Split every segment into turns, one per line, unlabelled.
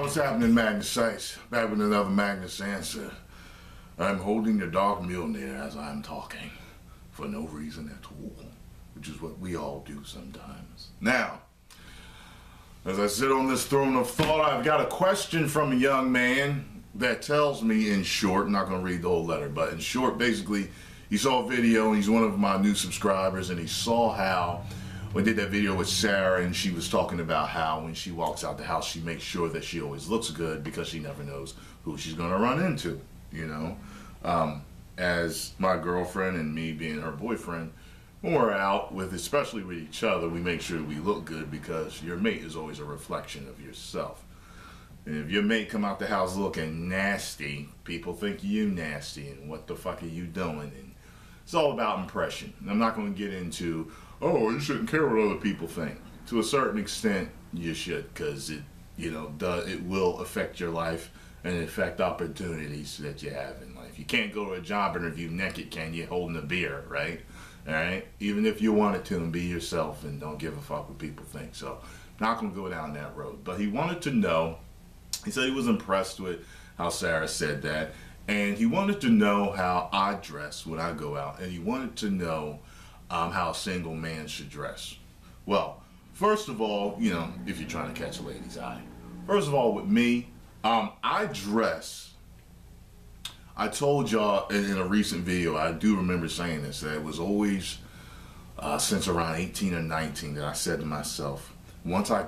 What's happening, Magnus sites? Back with another Magnus answer. I'm holding the dark mule near as I'm talking, for no reason at all, which is what we all do sometimes. Now, as I sit on this throne of thought, I've got a question from a young man that tells me, in short, I'm not going to read the whole letter, but in short, basically, he saw a video, and he's one of my new subscribers, and he saw how we did that video with Sarah, and she was talking about how when she walks out the house, she makes sure that she always looks good because she never knows who she's going to run into, you know. As my girlfriend and me being her boyfriend, when we're out with, especially with each other, we make sure we look good because your mate is always a reflection of yourself. And if your mate come out the house looking nasty, people think you nasty and what the fuck are you doing? And it's all about impression. And I'm not going to get into, oh, you shouldn't care what other people think. To a certain extent, you should, because it, you know, it will affect your life and affect opportunities that you have in life. You can't go to a job interview naked, can you, holding a beer, right? All right? Even if you wanted to, and be yourself and don't give a fuck what people think. So, not going to go down that road. But he wanted to know, he said he was impressed with how Sarah said that, and he wanted to know how I dress when I go out, and he wanted to know how a single man should dress. Well, first of all, you know, if you're trying to catch a lady's eye, first of all, with me, I dress, I told y'all in a recent video, I do remember saying this, that it was always since around 18 or 19 that I said to myself, once I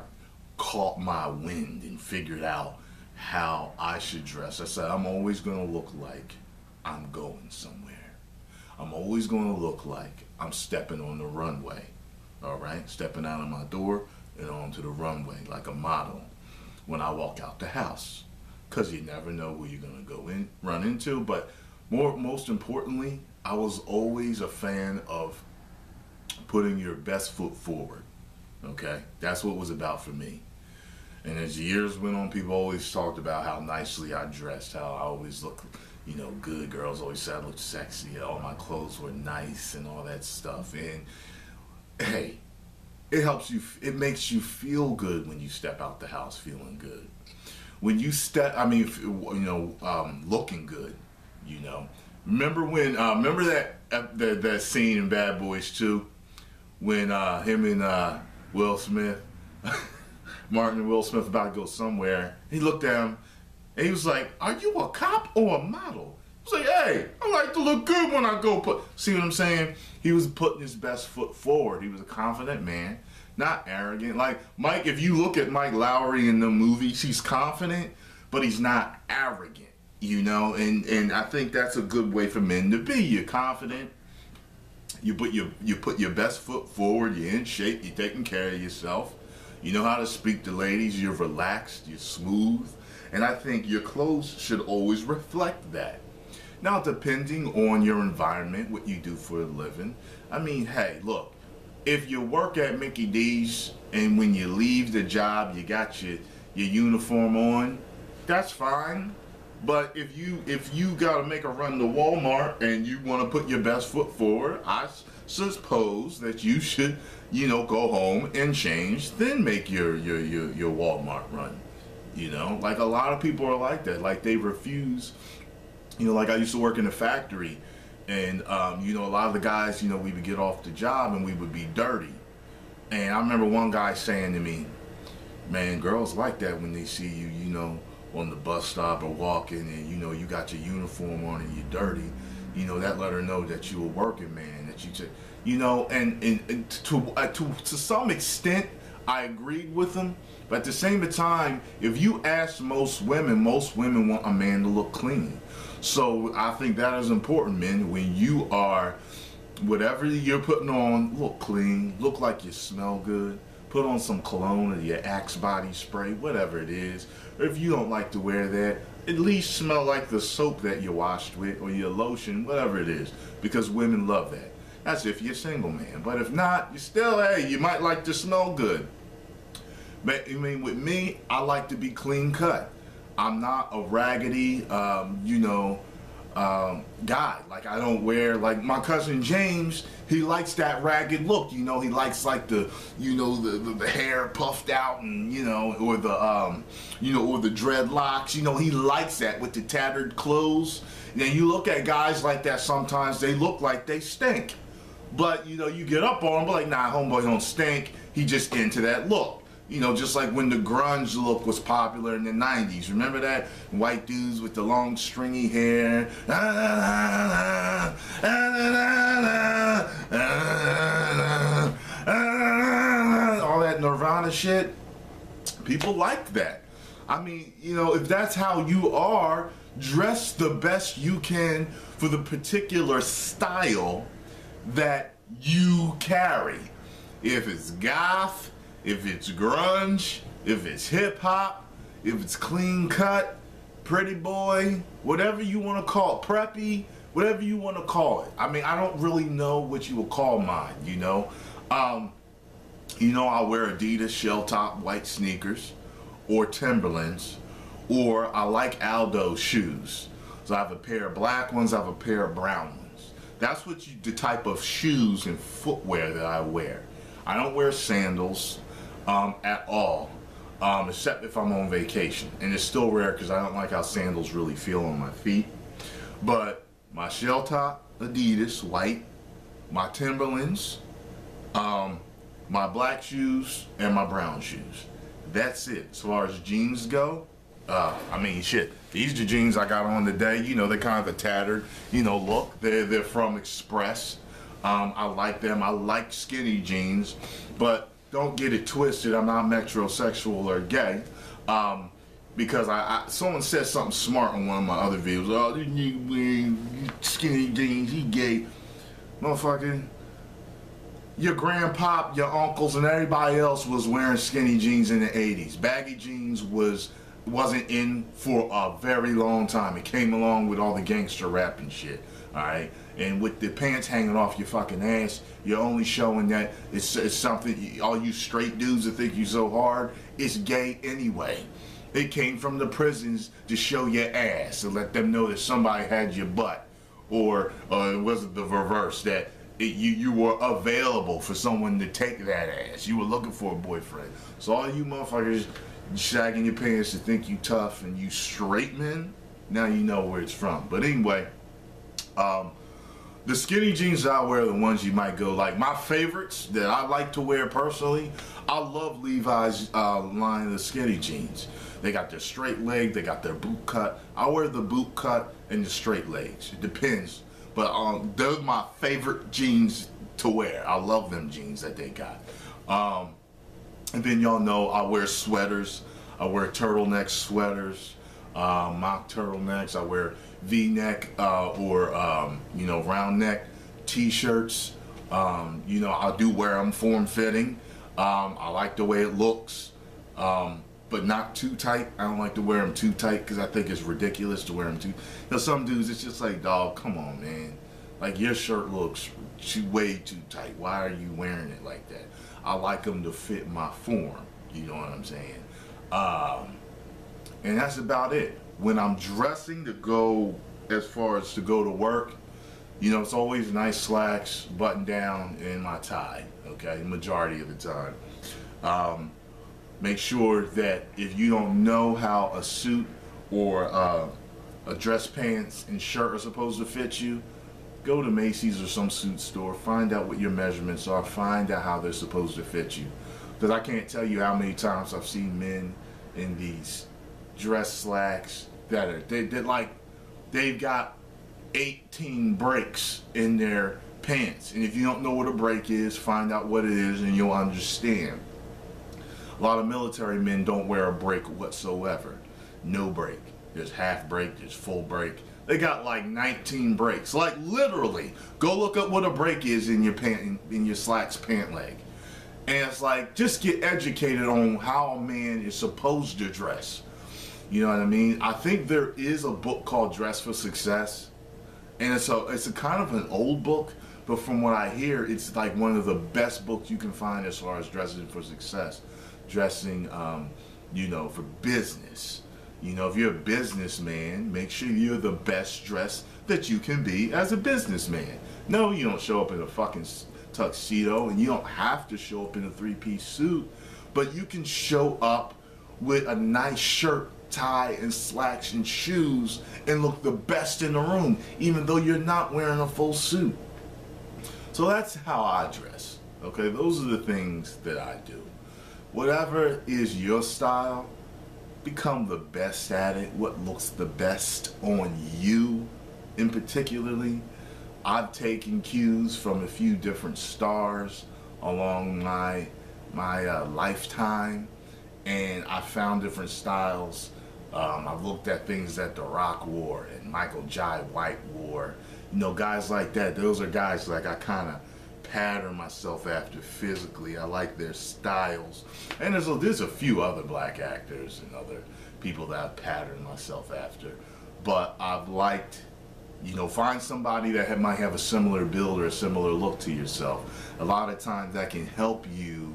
caught my wind and figured out how I should dress, I said, I'm always going to look like I'm going somewhere. I'm always going to look like I'm stepping on the runway, all right? Stepping out of my door and onto the runway like a model when I walk out the house, because you never know who you're going to run into. But most importantly, I was always a fan of putting your best foot forward, okay? That's what it was about for me. And as the years went on, people always talked about how nicely I dressed, how I always looked, you know, good. Girls always said I looked sexy. All my clothes were nice and all that stuff. And hey, it helps you, it makes you feel good when you step out the house feeling good. When you step, I mean, you know, looking good, you know. Remember when, remember that scene in Bad Boys 2 when him and Will Smith, Martin and Will Smith about to go somewhere. He looked at him and he was like, are you a cop or a model? He was like, hey, I like to look good when I go see what I'm saying? He was putting his best foot forward. He was a confident man, not arrogant. Like Mike, if you look at Mike Lowry in the movies, he's confident, but he's not arrogant, you know? And I think that's a good way for men to be. You're confident. You put your best foot forward. You're in shape. You're taking care of yourself. You know how to speak to ladies. You're relaxed. You're smooth. And I think your clothes should always reflect that. Now, depending on your environment, what you do for a living, I mean, hey, look, if you work at Mickey D's and when you leave the job, you got your uniform on, that's fine. But if you got to make a run to Walmart and you want to put your best foot forward, I suppose that you should, you know, go home and change, then make your Walmart run. You know, like a lot of people are like that. Like they refuse, you know, like I used to work in a factory and, you know, a lot of the guys, you know, we would get off the job and we would be dirty. And I remember one guy saying to me, man, girls like that when they see you, you know, on the bus stop or walking and, you know, you got your uniform on and you're dirty. You know, that let her know that you a working man, that you know, and to some extent, I agreed with him. But at the same time, if you ask most women want a man to look clean. So I think that is important, men. When you are, whatever you're putting on, look clean, look like you smell good. Put on some cologne or your Axe body spray, whatever it is. Or if you don't like to wear that, at least smell like the soap that you washed with or your lotion, whatever it is. Because women love that. That's if you're a single man. But if not, you still, hey, you might like to smell good. But I mean, with me, I like to be clean cut. I'm not a raggedy, you know, guy. Like, I don't wear, like my cousin James, he likes that ragged look, you know. He likes like the, you know, the hair puffed out, and you know, or the you know, or the dreadlocks, you know. He likes that with the tattered clothes. And then you look at guys like that, sometimes they look like they stink, but you know, you get up on them, like, nah, homeboy don't stink, he just into that look. You know, just like when the grunge look was popular in the 90s. Remember that? White dudes with the long stringy hair. All that Nirvana shit. People liked that. I mean, you know, if that's how you are, dress the best you can for the particular style that you carry. If it's goth, if it's grunge, if it's hip hop, if it's clean cut, pretty boy, whatever you want to call it, preppy, whatever you want to call it. I mean, I don't really know what you would call mine, you know. You know, I wear Adidas shell top white sneakers or Timberlands, or I like Aldo shoes. So I have a pair of black ones, I have a pair of brown ones. That's what the type of shoes and footwear that I wear. I don't wear sandals at all, except if I'm on vacation. And it's still rare because I don't like how sandals really feel on my feet. But my shell top Adidas white, my Timberlands, my black shoes, and my brown shoes. That's it. As far as jeans go, I mean, shit, these are the jeans I got on today. You know, they're kind of a tattered, you know, look. They're from Express. I like them. I like skinny jeans, but don't get it twisted. I'm not metrosexual or gay, because someone said something smart on one of my other videos. Oh, you wearing skinny jeans, he gay. Motherfucker, your grandpop, your uncles, and everybody else was wearing skinny jeans in the 80s. Baggy jeans wasn't in for a very long time. It came along with all the gangster rap and shit, alright? And with the pants hanging off your fucking ass, you're only showing that it's something, all you straight dudes that think you so hard, it's gay anyway. It came from the prisons to show your ass, to let them know that somebody had your butt. Or was it the reverse, that you were available for someone to take that ass. You were looking for a boyfriend. So all you motherfuckers shagging your pants to think you tough and you straight men, now you know where it's from. But anyway, the skinny jeans I wear are the ones you might go, like my favorites that I like to wear personally. I love Levi's line of skinny jeans. They got their straight leg, they got their boot cut. I wear the boot cut and the straight legs. It depends. But those are my favorite jeans to wear. I love them jeans that they got. And then y'all know I wear sweaters. I wear turtleneck sweaters, mock turtlenecks. I wear V-neck or you know, round neck t-shirts. You know, I do wear them form-fitting. I like the way it looks, but not too tight. I don't like to wear them too tight because I think it's ridiculous to wear them too. You know, some dudes, it's just like, dog, come on, man. Like, your shirt looks way too tight. Why are you wearing it like that? I like them to fit my form. You know what I'm saying? And that's about it. When I'm dressing to go, as far as to go to work, you know, it's always nice slacks, button down, and my tie, okay, majority of the time. Make sure that if you don't know how a suit or a dress pants and shirt are supposed to fit you, go to Macy's or some suit store, find out what your measurements are, find out how they're supposed to fit you. Because I can't tell you how many times I've seen men in these dress slacks that are, they're like, they've got 18 breaks in their pants. And if you don't know what a break is, find out what it is and you'll understand. A lot of military men don't wear a break whatsoever. No break. There's half break, there's full break. They got like 19 breaks. Like, literally, go look up what a break is in your pant, in your slacks pant leg. And it's like, just get educated on how a man is supposed to dress. You know what I mean? I think there is a book called Dress for Success. And it's a kind of an old book, but from what I hear, it's like one of the best books you can find as far as dressing for success. Dressing, you know, for business. You know, if you're a businessman, make sure you're the best dressed that you can be as a businessman. No, you don't show up in a fucking tuxedo, and you don't have to show up in a three-piece suit, but you can show up with a nice shirt, tie, and slacks and shoes and look the best in the room, even though you're not wearing a full suit. So that's how I dress. Okay, those are the things that I do. Whatever is your style, become the best at it. What looks the best on you in particularly. I've taken cues from a few different stars along my lifetime, and I found different styles. I've looked at things that The Rock wore and Michael Jai White wore. You know, guys like that. Those are guys like I kind of pattern myself after physically. I like their styles. And there's a few other black actors and other people that I've patterned myself after. But I've liked, you know, find somebody that might have a similar build or a similar look to yourself. A lot of times that can help you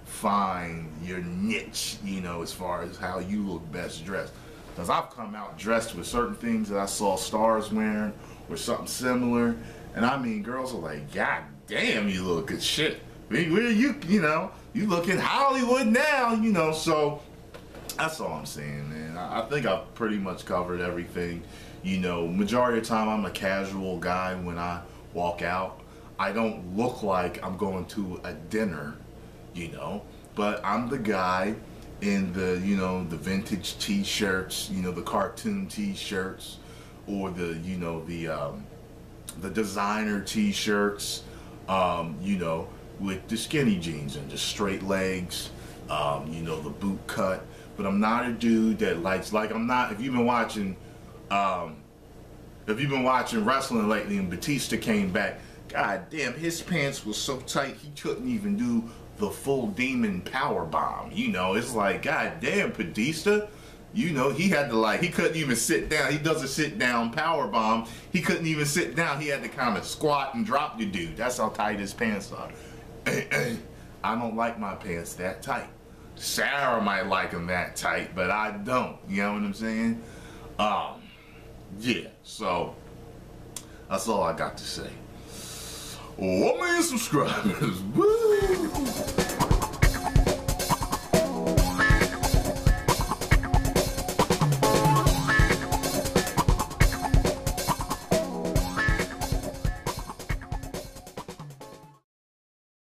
find your niche, you know, as far as how you look best dressed. Because I've come out dressed with certain things that I saw stars wearing or something similar. And I mean, girls are like, God damn, you look good shit. Where you know, you looking Hollywood now, you know. So that's all I'm saying, man. I think I've pretty much covered everything. You know, majority of the time I'm a casual guy when I walk out. I don't look like I'm going to a dinner, you know, but I'm the guy in the, you know, the vintage t-shirts, you know, the cartoon t-shirts, or the, you know, the designer t-shirts, you know, with the skinny jeans and the straight legs, you know, the boot cut. But I'm not a dude that likes, like, I'm not, if you've been watching wrestling lately and Batista came back, god damn, his pants was so tight he couldn't even do the full demon power bomb. You know, it's like, god damn, Batista, you know, he had to, like, he couldn't even sit down. He does a sit down power bomb. He couldn't even sit down. He had to kind of squat and drop the dude. That's how tight his pants are. I don't like my pants that tight. Sarah might like them that tight, but I don't. You know what I'm saying? Yeah, so that's all I got to say. 1 million subscribers. Woo!